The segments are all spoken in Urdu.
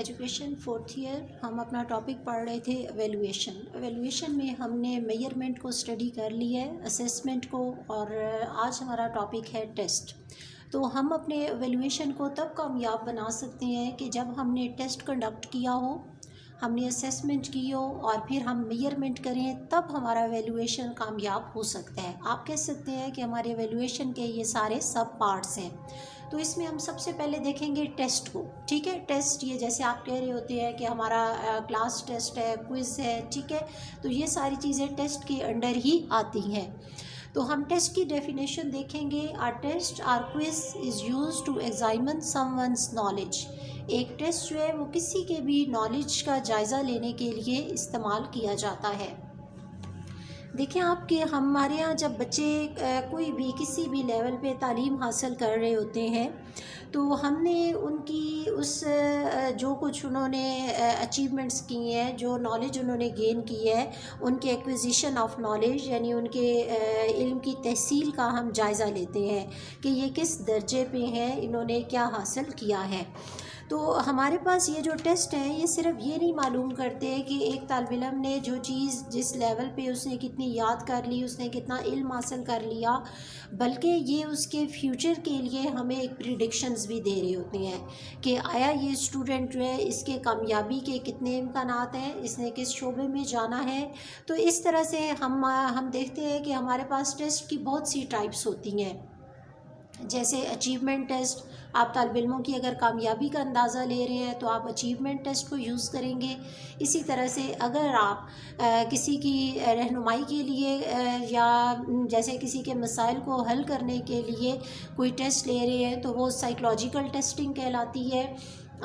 ایجوکیشن فورتھ ایئر ہم اپنا ٹاپک پڑھ رہے تھے ایویلویشن میں ہم نے میئرمنٹ کو اسٹڈی کر لی ہے، اسیسمنٹ کو، اور آج ہمارا ٹاپک ہے ٹیسٹ۔ تو ہم اپنے ایویلویشن کو تب کامیاب بنا سکتے ہیں کہ جب ہم نے ٹیسٹ کنڈکٹ کیا ہو، ہم نے اسیسمنٹ کی ہو، اور پھر ہم میئرمنٹ کریں، تب ہمارا ایویلویشن کامیاب ہو سکتا ہے۔ آپ کہہ سکتے ہیں کہ ہمارے ایویلویشن کے یہ سارے سب پارٹس ہیں۔ تو اس میں ہم سب سے پہلے دیکھیں گے ٹیسٹ کو، ٹھیک ہے۔ ٹیسٹ یہ جیسے آپ کہہ رہے ہوتے ہیں کہ ہمارا کلاس ٹیسٹ ہے، کوئز ہے، ٹھیک ہے، تو یہ ساری چیزیں ٹیسٹ کے انڈر ہی آتی ہیں۔ تو ہم ٹیسٹ کی ڈیفینیشن دیکھیں گے۔ Or test or quiz is use to examine someone's knowledge. ایک ٹیسٹ جو ہے وہ کسی کے بھی نالج کا جائزہ لینے کے لیے استعمال کیا جاتا ہے۔ دیکھیں آپ کہ ہمارے ہاں جب بچے کوئی بھی کسی بھی لیول پہ تعلیم حاصل کر رہے ہوتے ہیں تو ہم نے ان کی اس جو کچھ انہوں نے اچیومنٹس کی ہیں، جو نالج انہوں نے گین کی ہے، ان کے ایکویزیشن آف نالج، یعنی ان کے علم کی تحصیل کا ہم جائزہ لیتے ہیں کہ یہ کس درجے پہ ہیں، انہوں نے کیا حاصل کیا ہے۔ تو ہمارے پاس یہ جو ٹیسٹ ہیں یہ صرف یہ نہیں معلوم کرتے کہ ایک طالب علم نے جو چیز جس لیول پہ اس نے کتنی یاد کر لی، اس نے کتنا علم حاصل کر لیا، بلکہ یہ اس کے فیوچر کے لیے ہمیں ایک پریڈکشنز بھی دے رہے ہوتے ہیں کہ آیا یہ اسٹوڈنٹ جو ہے اس کے کامیابی کے کتنے امکانات ہیں، اس نے کس شعبے میں جانا ہے۔ تو اس طرح سے ہم دیکھتے ہیں کہ ہمارے پاس ٹیسٹ کی بہت سی ٹائپس ہوتی ہیں، جیسے اچیومنٹ ٹیسٹ۔ آپ طالب علموں کی اگر کامیابی کا اندازہ لے رہے ہیں تو آپ اچیومنٹ ٹیسٹ کو یوز کریں گے۔ اسی طرح سے اگر آپ کسی کی رہنمائی کے لیے یا جیسے کسی کے مسائل کو حل کرنے کے لیے کوئی ٹیسٹ لے رہے ہیں تو وہ سائیکولوجیکل ٹیسٹنگ کہلاتی ہے۔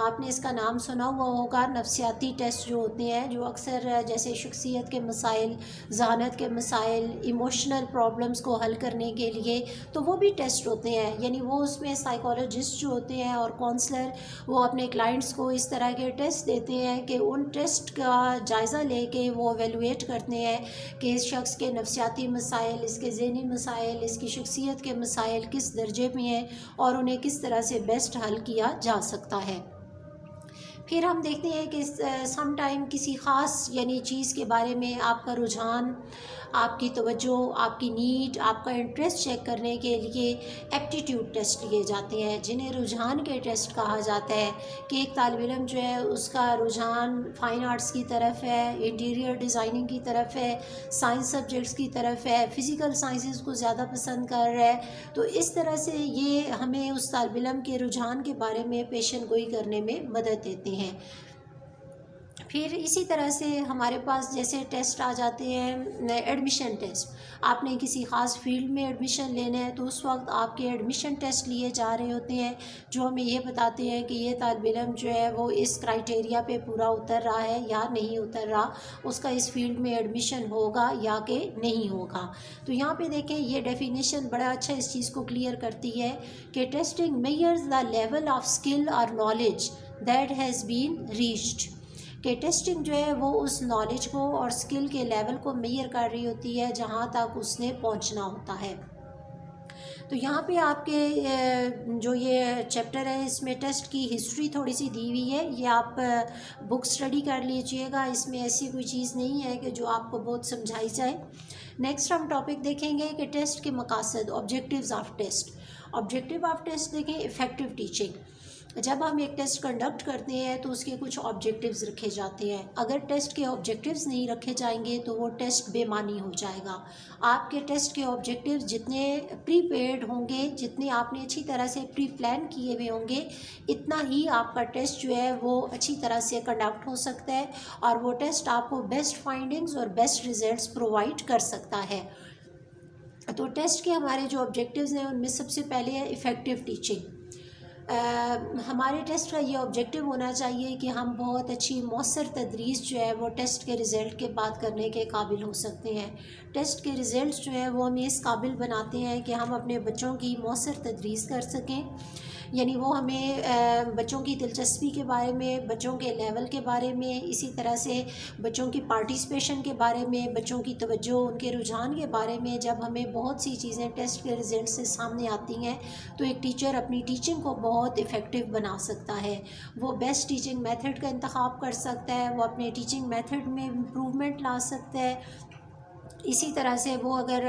آپ نے اس کا نام سنا ہوا ہوگا، نفسیاتی ٹیسٹ جو ہوتے ہیں، جو اکثر جیسے شخصیت کے مسائل، ذہانت کے مسائل، ایموشنل پرابلمس کو حل کرنے کے لیے، تو وہ بھی ٹیسٹ ہوتے ہیں۔ یعنی وہ اس میں سائیکالوجسٹ جو ہوتے ہیں اور کونسلر، وہ اپنے کلائنٹس کو اس طرح کے ٹیسٹ دیتے ہیں کہ ان ٹیسٹ کا جائزہ لے کے وہ ایویلویٹ کرتے ہیں کہ اس شخص کے نفسیاتی مسائل، اس کے ذہنی مسائل، اس کی شخصیت کے مسائل کس درجے میں ہیں اور انہیں کس طرح سے بیسٹ حل کیا جا سکتا ہے۔ پھر ہم دیکھتے ہیں کہ سم ٹائم کسی خاص یعنی چیز کے بارے میں آپ کا رجحان، آپ کی توجہ، آپ کی نیڈ، آپ کا انٹرسٹ چیک کرنے کے لیے ایپٹیٹیوڈ ٹیسٹ لیے جاتے ہیں، جنہیں رجحان کے ٹیسٹ کہا جاتا ہے کہ ایک طالب علم جو ہے اس کا رجحان فائن آرٹس کی طرف ہے، انٹیریئر ڈیزائننگ کی طرف ہے، سائنس سبجیکٹس کی طرف ہے، فزیکل سائنسز کو زیادہ پسند کر رہا ہے۔ تو اس طرح سے یہ ہمیں اس طالب علم کے رجحان کے بارے میں پیشن گوئی کرنے میں مدد دیتے ہیں۔ پھر اسی طرح سے ہمارے پاس جیسے ٹیسٹ آ جاتے ہیں ایڈمیشن ٹیسٹ۔ آپ نے کسی خاص فیلڈ میں ایڈمیشن لینا ہے تو اس وقت آپ کے ایڈمیشن ٹیسٹ لیے جا رہے ہوتے ہیں، جو ہمیں یہ بتاتے ہیں کہ یہ طالب علم جو ہے وہ اس کرائٹیریا پہ پورا اتر رہا ہے یا نہیں اتر رہا، اس کا اس فیلڈ میں ایڈمیشن ہوگا یا کہ نہیں ہوگا۔ تو یہاں پہ دیکھیں یہ ڈیفینیشن بڑا اچھا اس چیز کو کلیئر کرتی ہے کہ testing measures the level of skill اور knowledge that has been reached, کہ ٹیسٹنگ جو ہے وہ اس نالج کو اور اسکل کے لیول کو میئر کر رہی ہوتی ہے جہاں تک اس نے پہنچنا ہوتا ہے۔ تو یہاں پہ آپ کے جو یہ چیپٹر ہے اس میں ٹیسٹ کی ہسٹری تھوڑی سی دی ہوئی ہے، یہ آپ بک اسٹڈی کر لیجئے گا، اس میں ایسی کوئی چیز نہیں ہے کہ جو آپ کو بہت سمجھائی جائے۔ نیکسٹ ہم ٹاپک دیکھیں گے کہ ٹیسٹ کے مقاصد، objectives of test. Objective of test دیکھیں، افیکٹو ٹیچنگ۔ جب ہم ایک ٹیسٹ کنڈکٹ کرتے ہیں تو اس کے کچھ آبجیکٹیوز رکھے جاتے ہیں۔ اگر ٹیسٹ کے آبجیکٹیوز نہیں رکھے جائیں گے تو وہ ٹیسٹ بے معنی ہو جائے گا۔ آپ کے ٹیسٹ کے آبجیکٹیوز جتنے پری پیڈ ہوں گے، جتنے آپ نے اچھی طرح سے پری پلان کیے ہوئے ہوں گے، اتنا ہی آپ کا ٹیسٹ جو ہے وہ اچھی طرح سے کنڈکٹ ہو سکتا ہے اور وہ ٹیسٹ آپ کو بیسٹ فائنڈنگز اور بیسٹ ریزلٹس پرووائڈ کر سکتا ہے۔ تو ٹیسٹ کے ہمارے جو آبجیکٹیوز ہیں ان میں سب سے پہلے ہے افیکٹو ٹیچنگ۔ ہمارے ٹیسٹ کا یہ آبجیکٹیو ہونا چاہیے کہ ہم بہت اچھی مؤثر تدریس جو ہے وہ ٹیسٹ کے رزلٹ کے بعد کرنے کے قابل ہو سکتے ہیں۔ ٹیسٹ کے رزلٹس جو ہے وہ ہمیں اس قابل بناتے ہیں کہ ہم اپنے بچوں کی مؤثر تدریس کر سکیں، یعنی وہ ہمیں بچوں کی دلچسپی کے بارے میں، بچوں کے لیول کے بارے میں، اسی طرح سے بچوں کی پارٹیسپیشن کے بارے میں، بچوں کی توجہ، ان کے رجحان کے بارے میں جب ہمیں بہت سی چیزیں ٹیسٹ کے رزلٹ سے سامنے آتی ہیں تو ایک ٹیچر اپنی ٹیچنگ کو بہت افیکٹو بنا سکتا ہے. وہ بیسٹ ٹیچنگ میتھڈ کا انتخاب کر سکتا ہے, وہ اپنے ٹیچنگ میتھڈ میں امپروومنٹ لا سکتا ہے. اسی طرح سے وہ اگر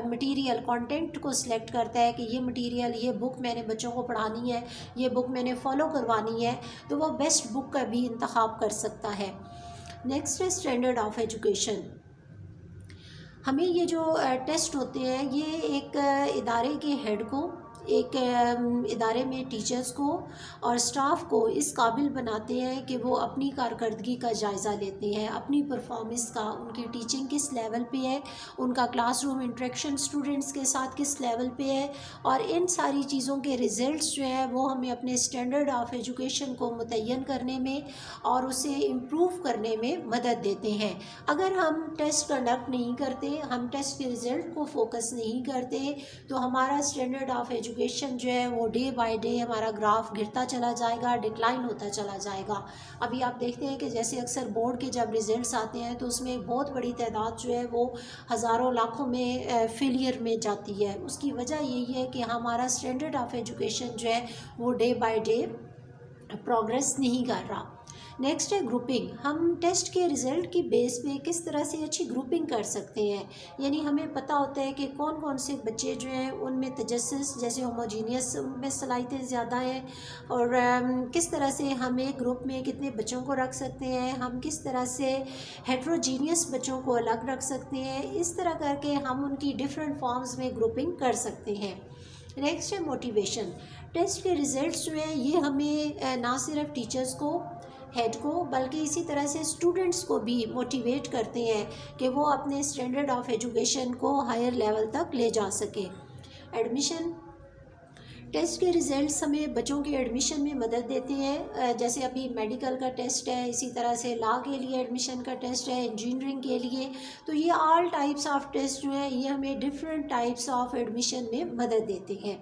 مٹیریل کانٹینٹ کو سلیکٹ کرتا ہے کہ یہ مٹیریل, یہ بک میں نے بچوں کو پڑھانی ہے, یہ بک میں نے فالو کروانی ہے, تو وہ بیسٹ بک کا بھی انتخاب کر سکتا ہے. نیکسٹ ہے اسٹینڈرڈ آف ایجوکیشن. ہمیں یہ جو ٹیسٹ ہوتے ہیں یہ ایک ادارے کے ہیڈ کو, ایک ادارے میں ٹیچرز کو اور سٹاف کو اس قابل بناتے ہیں کہ وہ اپنی کارکردگی کا جائزہ لیتے ہیں, اپنی پرفارمنس کا, ان کی ٹیچنگ کس لیول پہ ہے, ان کا کلاس روم انٹریکشن اسٹوڈنٹس کے ساتھ کس لیول پہ ہے, اور ان ساری چیزوں کے ریزلٹس جو ہیں وہ ہمیں اپنے اسٹینڈرڈ آف ایجوکیشن کو متعین کرنے میں اور اسے امپروو کرنے میں مدد دیتے ہیں. اگر ہم ٹیسٹ کنڈکٹ نہیں کرتے, ہم ٹیسٹ کے رزلٹ کو فوکس نہیں کرتے, تو ہمارا اسٹینڈرڈ آف ایجوکیشن جو ہے وہ ڈے بائی ڈے ہمارا گراف گرتا چلا جائے گا, ڈکلائن ہوتا چلا جائے گا. ابھی آپ دیکھتے ہیں کہ جیسے اکثر بورڈ کے جب رزلٹس آتے ہیں تو اس میں بہت بڑی تعداد جو ہے وہ ہزاروں لاکھوں میں فیلئر میں جاتی ہے. اس کی وجہ یہی ہے کہ ہمارا اسٹینڈرڈ آف ایجوکیشن جو ہے وہ ڈے بائی ڈے پروگریس نہیں کر رہا. نیکسٹ ہے گروپنگ. ہم ٹیسٹ کے رزلٹ کی بیس پہ کس طرح سے اچھی گروپنگ کر سکتے ہیں, یعنی ہمیں پتہ ہوتا ہے کہ کون کون سے بچے جو ہیں ان میں تجسس جیسے ہوموجینیس ان میں صلاحیتیں زیادہ ہیں, اور کس طرح سے ہم ایک گروپ میں کتنے بچوں کو رکھ سکتے ہیں, ہم کس طرح سے ہیٹروجینیس بچوں کو الگ رکھ سکتے ہیں. اس طرح کر کے ہم ان کی ڈفرینٹ فارمز میں گروپنگ کر سکتے ہیں. نیکسٹ ہے موٹیویشن. ٹیسٹ کے ریزلٹس جو ہیں یہ ہمیں نہ صرف ٹیچرز کو, ہیڈ کو, بلکہ اسی طرح سے اسٹوڈنٹس کو بھی موٹیویٹ کرتے ہیں کہ وہ اپنے اسٹینڈرڈ آف ایجوکیشن کو ہائر لیول تک لے جا سکیں. ایڈمیشن. ٹیسٹ کے ریزلٹس ہمیں بچوں کے ایڈمیشن میں مدد دیتے ہیں, جیسے ابھی میڈیکل کا ٹیسٹ ہے, اسی طرح سے لا کے لیے ایڈمیشن کا ٹیسٹ ہے, انجینئرنگ کے لیے. تو یہ آل ٹائپس آف ٹیسٹ جو ہیں یہ ہمیں ڈفرینٹ ٹائپس آف ایڈمیشن میں مدد دیتے ہیں.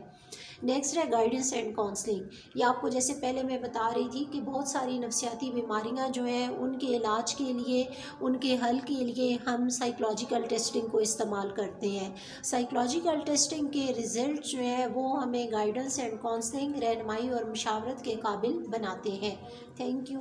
نیکسٹ ہے گائیڈنس اینڈ کاؤنسلنگ. یہ آپ کو جیسے پہلے میں بتا رہی تھی کہ بہت ساری نفسیاتی بیماریاں جو ہیں ان کے علاج کے لیے, ان کے حل کے لیے ہم سائیکلوجیکل ٹیسٹنگ کو استعمال کرتے ہیں. سائیکلوجیکل ٹیسٹنگ کے ریزلٹ جو ہیں وہ ہمیں گائیڈنس اینڈ کاؤنسلنگ, رہنمائی اور مشاورت کے قابل بناتے ہیں. Thank you.